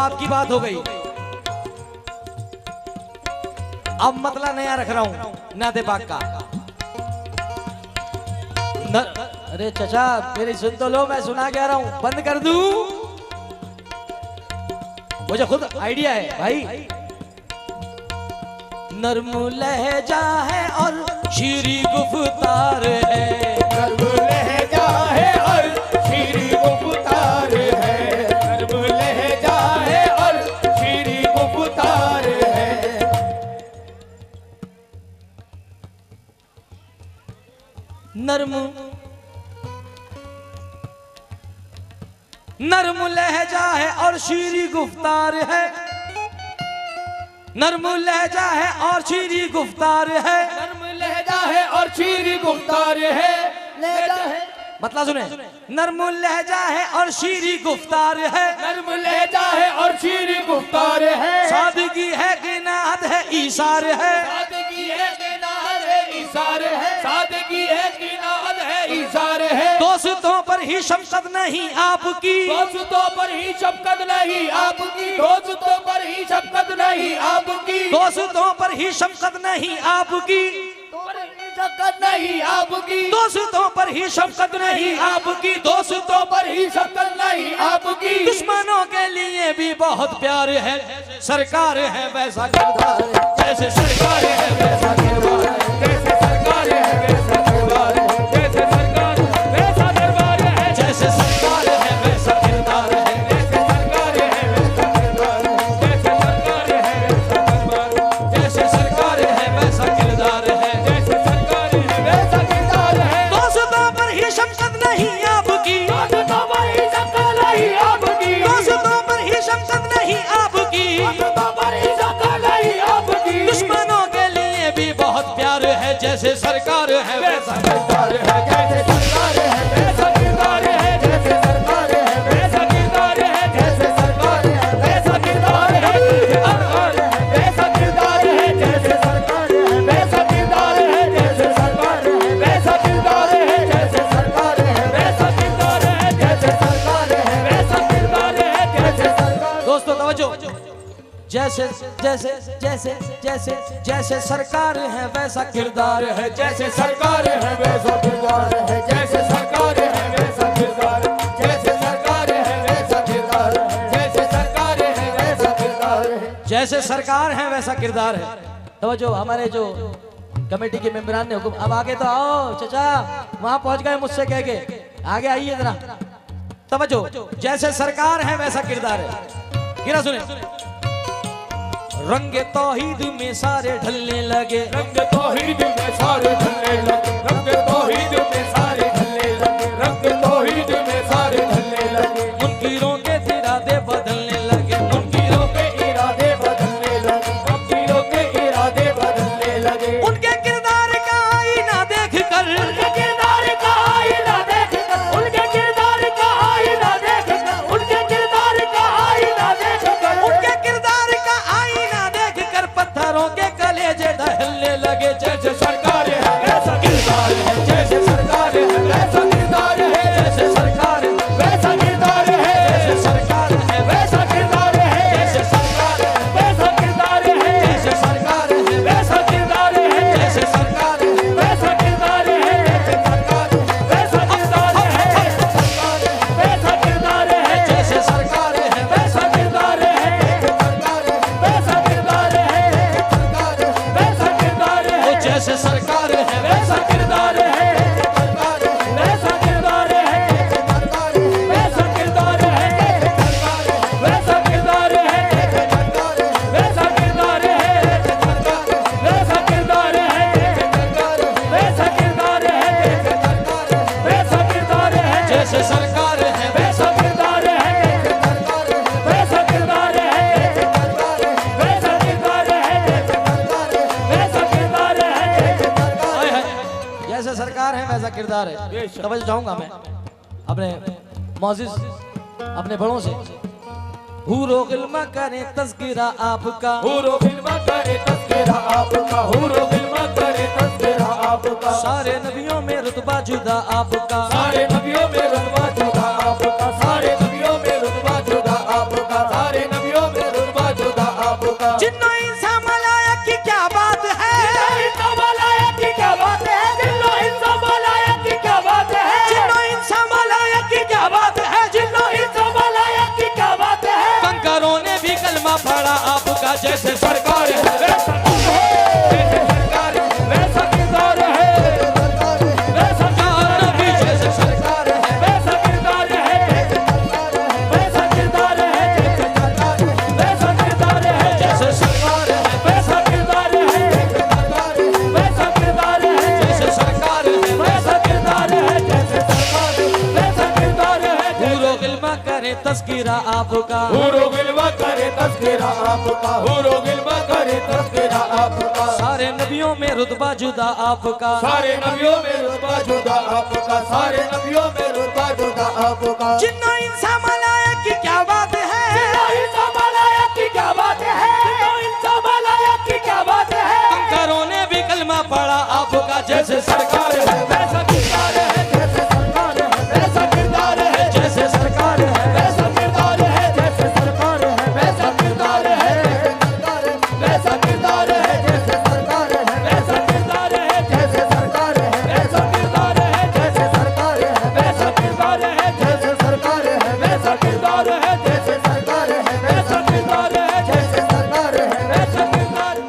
आपकी बात हो गई। अब मतला नया रख रहा हूं नाते पाक का अरे चचा मेरी सुन तो लो, मैं सुना क्या रहा हूं, बंद कर दूं? मुझे खुद आइडिया है भाई। नर्म लहजा है और शीरी गुफ्तार है, नर्म लहजा है और शीरी गुफ्तार है, नर्म लहजा है और शीरी गुफ्तार है। नर्म लहजा है और शीरी गुफ्तार है, नर्म लहजा है और शीरी गुफ्तार है, नर्म लहजा है और शीरी गुफ्तार है, लहजा है मतलब सुने, नर्म लहजा है और शीरी गुफ्तार है, नर्म लहजा है और शीरी गुफ्तार है, सादगी है गिनात है ईसार है, सादगी है गिनात है ईसार है, सादगी है गिनात है ईसार है। दोस्तों पर ही शफकत नहीं आपकी, दोस्तों पर ही शफकत नहीं आपकी, दोस्तों पर ही शफकत नहीं आपकी, दोस्तों पर ही शफकत नहीं आपकी, शफकत नहीं आपकी, दोस्तों पर ही शफकत नहीं आपकी, दोस्तों पर ही शफकत नहीं आपकी, दुश्मनों के लिए भी बहुत प्यार है, सरकार है वैसा किरदार है, जैसे सरकार है वैसा किरदार है, जैसे सरकार है वैसा किरदार है, जैसे सरकार वैसा दरबार है, जैसे सरकार है वैसा किरदार है, जैसे सरकार है वैसा किरदार है, जैसे सरकार है वैसा दरबार, जैसे सरकार है वैसा किरदार है, जैसे सरकार है वैसा किरदार है। दोस्तों पर ही शफकत नहीं आपकी, दोस्तों पर ही शफकत नहीं आपकी, दोस्तों पर ही शफकत नहीं आपकी, दोस्तों पर ही शफकत नहीं आपकी, दुश्मनों के लिए भी बहुत प्यार है, जैसे सरकार है वैसा किरदार है, जैसे सरकार है वैसा किरदार है, जैसे सरकार है वैसा किरदार है, जैसे सरकार है वैसा किरदार है, वैसा किरदार है, जैसे सरकार है वैसा किरदार है, जैसे सरकार है वैसा किरदार है, जैसे सरकार है वैसा किरदार है, जैसे सरकार है वैसा किरदार है, जैसे सरकार। दोस्तों तवज्जो, जैसे जैसे जैसे जैसे जैसे सरकार है वैसा किरदार है, जैसे सरकार है वैसा किरदार है, जैसे सरकार है वैसा किरदार, जैसे सरकार है वैसा किरदार, जैसे सरकार है वैसा किरदार है। जैसे सरकार है वैसा किरदार है। तो जो हमारे जो कमेटी के मेंबरान ने हुक्म, अब आगे तो आओ चचा, वहां पहुंच गए मुझसे कह के, आगे आइए जरा। तवज्जो, जैसे सरकार है वैसा किरदार है। गिरा सुने, रंग तौहीद में सारे ढलने लगे, रंग तौहीद में सारे ढलने लगे, रंग तौहीद में सारे ढलने लगे, रंग तौहीद में सारे ढलने लगे, मुनकिरों के इरादे बदलने लगे, मुनकिरों के इरादे बदलने लगे, मुनकिरों के इरादे बदलने लगे, उनके किरदार का आईना देख कर, उनके किरदार का आईना देख कर, उनके किरदार का आईना देख कर, उनके किरदार का आईना देख कर, उनके किरदार का आईना देख कर पत्थरों के कलेजे ढलने लगे। जैसे सरकार है वैसा किरदार है, जैसे सरकार है वैसा किरदार है, जैसे सरकार है वैसा किरदार है, जैसे सरकार है वैसा किरदार है, जैसे सरकार है वैसा किरदार है, जैसे सरकार है वैसा किरदार है, जैसे सरकार है वैसा किरदार है, जैसे सरकार है वैसा किरदार है, वैसा किरदार है, जैसे सरकार है वैसा किरदार है, सरकार है वैसा किरदार है, सरकार है वैसा किरदार है, जैसे सरकार है वैसा किरदार है, सरकार है वैसा किरदार है, सरकार है वैसा किरदार है, सरकार है वैसा किरदार है, सरकार है वैसा किरदार है, सरकार है वैसा किरदार है, सरकार है वैसा किरदार है, सरकार है वैसा किरदार है, जैसे सरकार है वैसा किरदार है, सरकार है वैसा किरदार है, सरकार है वैसा किरदार है, सरकार है वैसा किरदार है, हाय हाय, जैसे सरकार है वैसा किरदार है। तवज्जो चाहूंगा मैं अपने मौजिज अपने बड़ों से, हूरो गिल्मा करे तज़किरा आपका, हूरो गिल्मा करे तज़किरा आपका, हूरो गिल्मा करे तज़किरा आपका, सारे नबियों में रुतबा जुदा आपका, सारे नबियों में रुतबा जुदा आपका, सारे नबियों में रुतबा जुदा आपका, सारे नबियों आका जैसे सरकार है वैसा जैसे सरकार है वैसा किरदार है वैसा किरदार है जैसे सरकार है वैसा किरदार है वैसा किरदार है वैसा किरदार है जैसे सरकार है वैसा किरदार है वैसा किरदार है जैसे सरकार है वैसा किरदार है जैसे सरकार है वैसा किरदार है पूरो गिल्मा करे तस्कीरा आपका हुरो गिलवा करे तस्कीरा आपका हुरो गिलवा करे तस्कीरा आपका सारे नबियों में रुतबा जुदा आपका सारे नबियों में रुतबा जुदा आपका सारे नबियों में रुतबा जुदा आपका जिन्ना इंसान मलायक की क्या बात है इंसान मलायक की क्या बात है इंसान मलायक की क्या बात है कंकरों ने भी कलमा पढ़ा आपका जैसे सरकार है वैसा किरदार है जैसे सरकार है वैसा किरदार है जैसे सरकार है वैसा किरदार है जैसे सरकार है वैसा किरदार है वैसा किरदार है जैसे सरकार है वैसा किरदार है जैसे सरकार है वैसा किरदार है जैसे सरकार है वैसा किरदार है जैसे सरकार है वैसा किरदार है जैसे सरकार है वैसा किरदार है जैसे सरकार है वैसा किरदार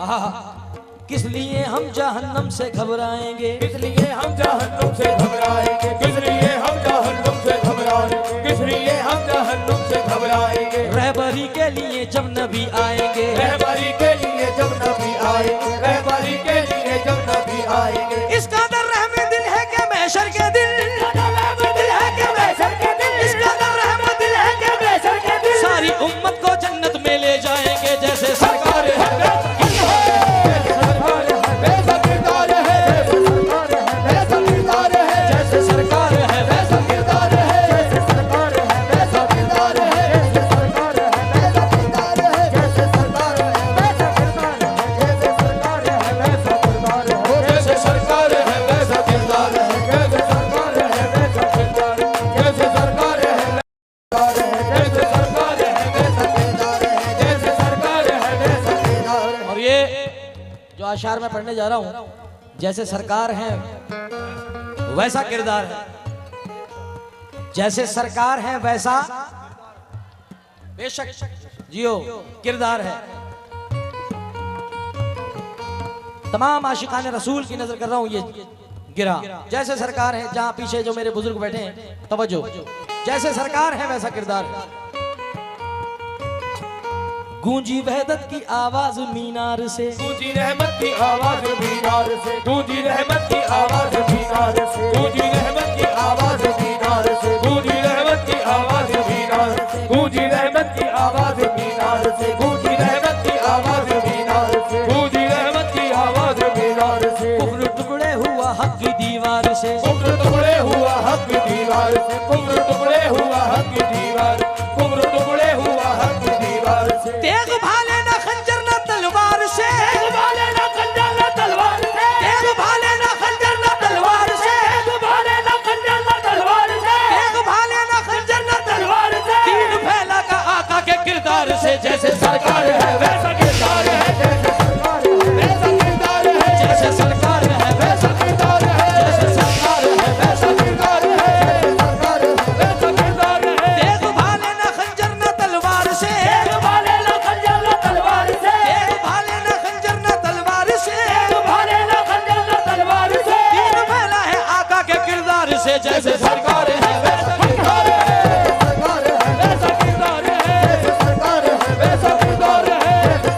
आहा, किस लिए हम जहन्नम से घबराएंगे इसलिए हम जहन्नुम से घबराएंगे इसलिए हम जहन्नुम से घबराएंगे इसलिए हम जहन्नुम से घबराएंगे रहबरी के लिए जब नबी आएंगे रहबरी के लिए जब नबी आएंगे रहबरी के लिए जब नबी आएंगे इसका दर रहम दिल है कि मैशर के दिल दिल है कि मैसर के दिल इसका दर रहम दिल है कि मैसर के दिल सारी उम्मत को जन्नत में ले जाएंगे जैसे सरकार है वैसा किरदार है वैसा किरदार है जैसे सरकार है वैसा किरदार है जैसे सरकार है वैसा किरदार है जैसे सरकार है वैसा किरदार है जैसे सरकार है वैसा किरदार है जैसे सरकार है वैसा किरदार है जैसे सरकार है वैसा किरदार है जैसे सरकार है वैसा किरदार है जैसे सरकार है जैसे सरकार है वैसा किरदार है जैसे सरकार है वैसा किरदार है और ये जो आशार में पढ़ने जा रहा हूँ जैसे सरकार है वैसा किरदार है जैसे सरकार है वैसा बेशक जियो किरदार है तमाम आशिकान रसूल की नजर कर रहा हूँ ये गिरा जैसे सरकार है जहाँ पीछे जो मेरे बुजुर्ग बैठे हैं तवज्जो जैसे सरकार है वैसा किरदार है गूंजी वहदत की आवाज मीनार से गूंजी रहमत की आवाज मीनार से गूंजी रहमत की आवाज मीनार से गूंजी रहमत की आवाज मीनार से गूंजी रहमत की आवाज मीनार से गूंजी रहमत की आवाज मीनार से गूंजी रहमत की आवाज मीनार से गूंजी रहमत की आवाज मीनार से कुफ्र टुकड़े हुआ हक की दीवार से कुफ्र टुकड़े हुआ हक की दीवार से कुफ्र टुकड़े हुआ हक की दीवार कुफ्र टुकड़े हुआ हक की दीवार से तेग भाले ना खंजर ना तलवार से भाले ना खंजर ना तलवार से तेग भाले ना खंजर ना तलवार से भाले ना खंजर ना तलवार से तेग भाले ना खंजर ना तलवार से तीन फैला का आका के किरदार से जैसे सरकार है वैसा किरदार है जैसे सरकार है वैसा किरदार है जैसे सरकार है वैसा किरदार है जैसे सरकार है वैसा किरदार है सरकार है वैसा किरदार है तेग भाले ना खंजर ना तलवार से भाले ना खंजर ना तलवार से तेग भाले ना खंजर ना तलवार से भाले ना खंजर ना तलवार से तीन फैला है आका के किरदार से जैसे सरकार है वैसा किरदार है सरकार है वैसा किरदार है जैसे सरकार है वैसा किरदार है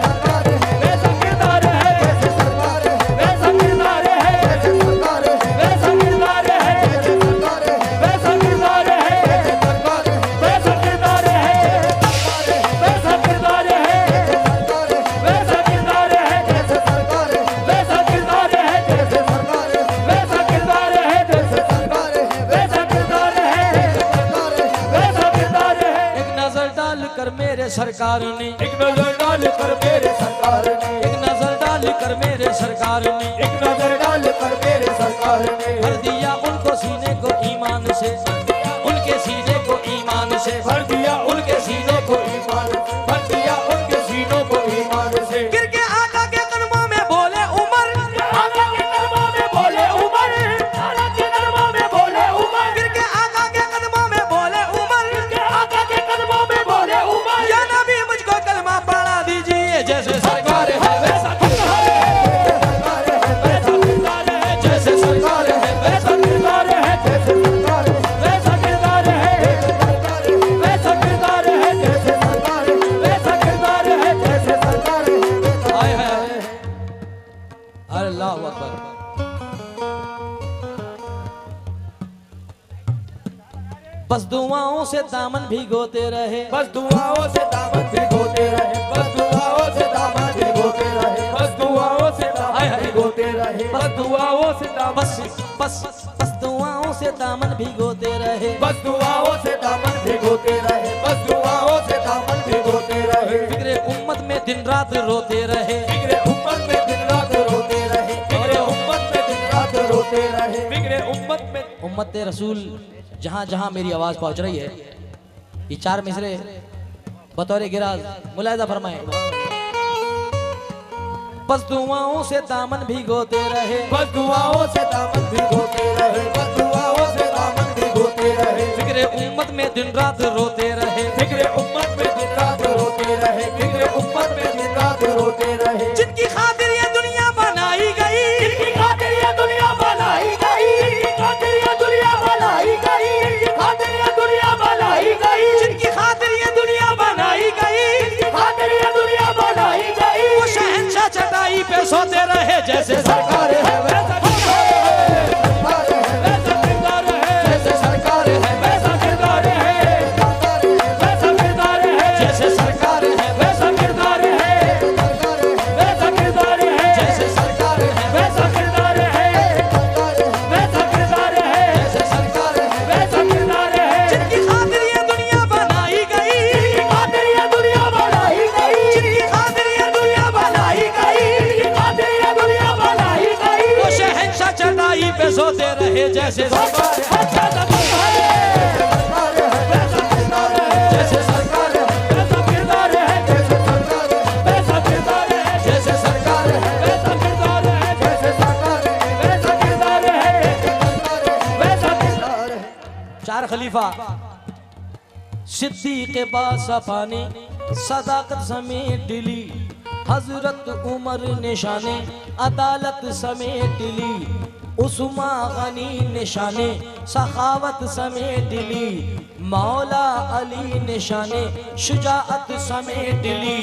सरकार है वैसा किरदार है जैसे सरकार है वैसा किरदार है जैसे सरकार है वैसा किरदार है जैसे सरकार है वैसा किरदार है जैसे सरकार है वैसा किरदार है वैसा किरदार है जैसे सरकार है वैसा किरदार है जैसे सरकार है वैसा किरदार है जैसे सरकार है वैसा किरदार है जैसे सरकार है वैसा किरदार है जैसे सरकार है वैसा किरदार है एक नजर डाल कर मेरे सरकार ने एक नजर डाल कर मेरे सरकार ने एक नजर डाल कर मेरे सरकार ने एक नजर डाल कर मेरे सरकार ने भर दिया उनको सीने को ईमान से उनके सीने को ईमान से भर दिया उनके सीनों को ईमान से भर दिया उनके सीनों को ईमान से गिर के आका के कदमों में बोले उमर आका के कदमों में बोले उमर आका के कदमों में बोले उमर गिर के आका के कदमों में बोले उमर आका के कदमों में बोले उमर या नबी मुझको कलमा पढ़ा दीजिए दुआओं से दामन भिगोते रहे, बस दुआओं से दामन भिगोते रहे, बस दुआओं से दामन भिगोते रहे, बस दुआओं से दामन भिगोते रहे, बस दुआओं से दामन बस बस बस दुआओं से दामन भिगोते रहे, बस दुआओं से दामन भिगोते रहे, बस दुआओं से दामन भिगोते रहे। फिक्रे उम्मत में दिन रात रोते रहे, बिगड़े उम्मत में दिन रात रोते रहे, बिगड़े उम्मत में दिन रात रोते रहे, बिगड़े उम्मत में। उम्मत रसूल जहां जहां मेरी आवाज पहुंच रही है, ये चार मिसरे बतौर गिराज मुलाहिजा फरमाए। बस दुआओं से दामन भिगोते रहे, बस दुआओं से दामन भिगोते रहे, बस दुआओं से दामन भिगोते रहे, फिक्रे उम्मत में दिन रात रोते रहे, बिगड़े उम्मत में दिन रात रोते रहे, बिगड़े उम्मत में दिन रात रोते रहे। जिनकी खातिर ये दुनिया बनाई गई, जिनकी खातिर ये दुनिया बनाई गई, जिनकी खातिर ये दुनिया बनाई गई, जिनकी खातिर ये दुनिया बनाई गई, जिनकी खातिर ये दुनिया बनाई गई, जिनकी खातिर ये दुनिया बनाई गई, वो शहंशाह चटाई पे सोते रहे। जैसे सरकार है वैसा किरदार है, वैसा किरदार है, जैसे सरकार है वैसा किरदार है, वैसा किरदार है, जैसे सरकार है, वैसा किरदार है, वैसा किरदार है, जैसे सरकार है, वैसा किरदार है, वैसा किरदार है, जैसे सरकार है, वैसा किरदार है। जिनकी खातिर ये दुनिया बनाई गई, जिनकी खातिर ये दुनिया बनाई गई, जिनकी खातिर ये दुनिया बनाई गई, जिनकी खातिर ये दुनिया बनाई गई, वो शहंशाह चटाई पे सोते रहे। जैसे सरकार है, अच्छा दबंग है, वैसा किरदार है, जैसे सरकार है, वैसा किरदार है, वैसा किरदार है, जैसे सरकार है, वैसा किरदार है, वैसा किरदार है, वैसा किरदार है। चार खलीफा सिद्दीक़ बासफाने सदाकत समेत ली, हजरत उमर निशाने अदालत समेत ली, उस्मा गनी निशाने सखावत समेत ली, मौला अली निशाने शुजाअत समेत ली।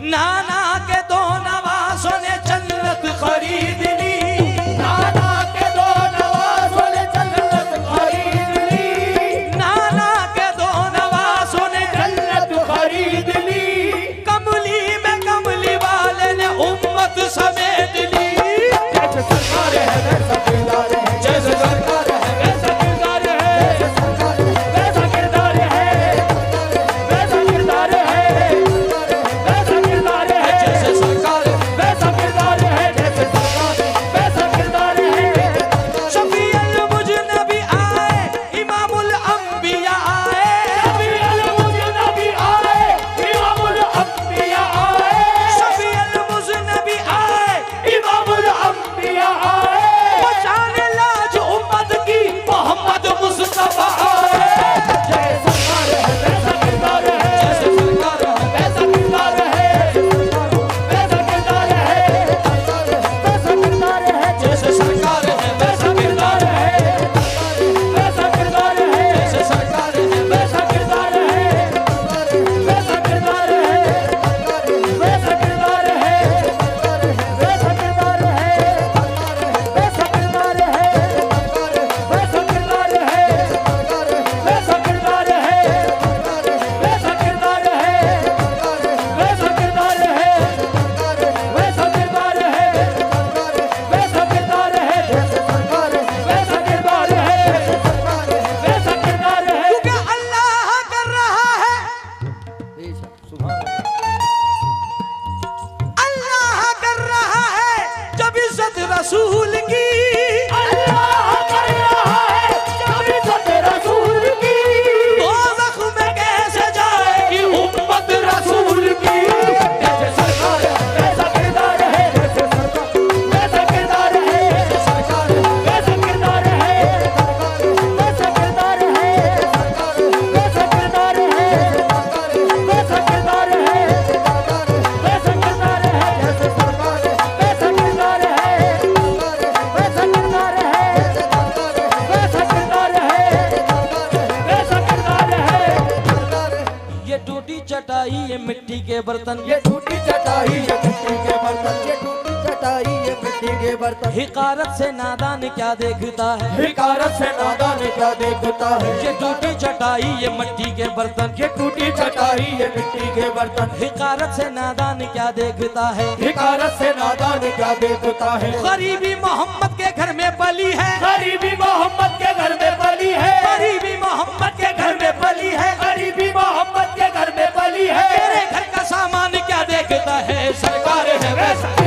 नाना के दो नवासों ने जन्नत खरीद ली, नाना के दो नवाज़ों ने जन्नत खरीद ली, नाना के दो नवासों ने जन्नत खरीद ली, कमली में कमली वाले ने उम्मत समेत ली। जैसे सरकार है वैसा किरदार है, जैसे सरकार है, वैसा किरदार है, वैसा किरदार है, वैसा किरदार है, वैसा किरदार है, जैसे सरकार है, वैसा किरदार है, जैसे सरकार है, वैसा किरदार है। शफीअल मुजनबी आए, इमामुल अंबिया आए, शफीअल मुजनबी आए, इमामुल अंबिया आए, शफीअल मुजनबी आए, इमामुल अंबिया आए, वो जाने लाज उम्मत की मोहम्मद मुस्तफा आए। जय सरकार है वैसा किरदार है, जैसे सरकार है, वैसा किरदार है, वैसा किरदार है, वैसा किरदार है, जैसे सरकार है, वैसा किरदार है, वैसा किरदार है, जैसे सरकार है, वैसा किरदार है, वैसा किरदार है, वैसा किरदार है, वैसा किरदार है, वैसा किरदार है, वैसा किरदार है, वैसा किरदार है, वैसा किरदार है, वैसा किरदार है, वैसा किरदार है, वैसा किरदार है, जैसे सरकार है वैसा किरदार है, वैसा किरदार है। क्योंकि अल्लाह कर रहा है, अल्लाह कर रहा है जब इज्जत रसूल की, अल्लाह कर रहा है जब इज्जत रसूल की, दोज़ख में कैसे जाएगी उम्मत रसूल की। जैसे सरकार है वैसा किरदार है, जैसे सरकार वैसा किरदार है, वैसा किरदार है, वैसा किरदार है, वैसा किरदार है, वैसा किरदार है, वैसा किरदार है, जैसे सरकार है वैसा किरदार है, वैसा किरदार है, वैसा किरदार है, वैसा किरदार है। ये टूटी चटाई ये मिट्टी के बर्तन, ये टूटी चटाई ये मिट्टी के बर्तन, ये टूटी चटाई ये मिट्टी के बर्तन। हिकारत से नादान क्या देखता है, हिकारत से नादान क्या देखता है, ये टूटी चटाई ये मिट्टी के बर्तन, ये टूटी चटाई ये मिट्टी के बर्तन। हिकारत से नादान क्या देखता है, हिकारत से नादान क्या देखता है। गरीबी मोहम्मद के घर में पली है, गरीबी मोहम्मद के घर में पली है, गरीबी मोहम्मद के घर में पली है, गरीबी मोहम्मद के घर में पली है। तेरे घर का सामान क्या देखता है, सरकार है वैसा